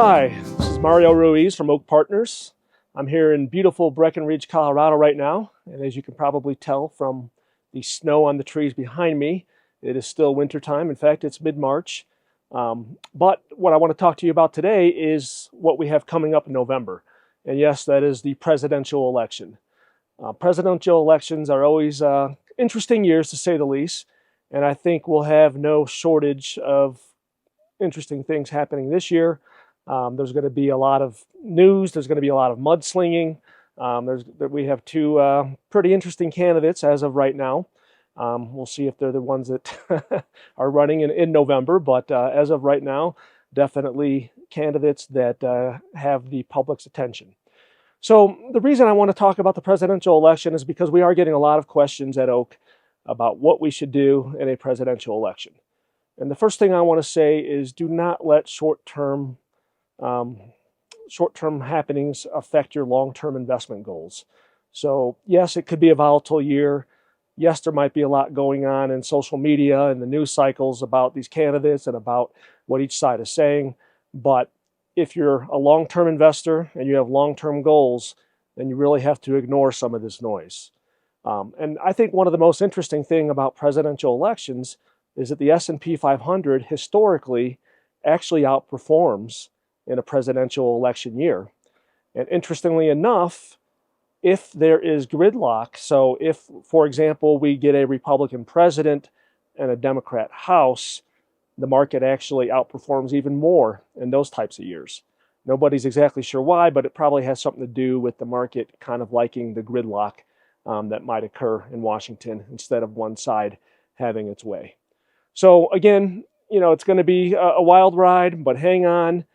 Hi, this is Mario Ruiz from Oak Partners. I'm here in beautiful Breckenridge, Colorado right now, and as you can probably tell from the snow on the trees behind me, it is still wintertime. In fact, it's mid-March. But what I want to talk to you about today is what we have coming up in November. And yes, that is the presidential election. Presidential elections are always interesting years, to say the least, and I think we'll have no shortage of interesting things happening this year. There's going to be a lot of news. There's going to be a lot of mudslinging. We have two pretty interesting candidates as of right now. We'll see if they're the ones that are running in November, but as of right now, definitely candidates that have the public's attention. So the reason I want to talk about the presidential election is because we are getting a lot of questions at Oak about what we should do in a presidential election. And the first thing I want to say is do not let short-term happenings affect your long-term investment goals. So yes, it could be a volatile year. Yes, there might be a lot going on in social media and the news cycles about these candidates and about what each side is saying. But if you're a long-term investor and you have long-term goals, then you really have to ignore some of this noise. And I think one of the most interesting things about presidential elections is that the S&P 500 historically actually outperforms in a presidential election year. And interestingly enough, if there is gridlock, so if, for example, we get a Republican president and a Democrat House, the market actually outperforms even more in those types of years. Nobody's exactly sure why, but it probably has something to do with the market kind of liking the gridlock that might occur in Washington instead of one side having its way. So again, it's going to be a wild ride, but hang on.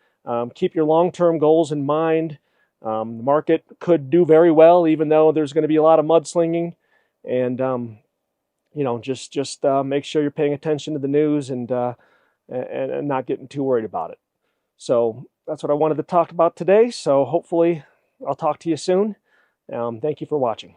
Keep your long-term goals in mind. The market could do very well, even though there's going to be a lot of mudslinging. And just make sure you're paying attention to the news and not getting too worried about it. So that's what I wanted to talk about today. So hopefully I'll talk to you soon. Thank you for watching.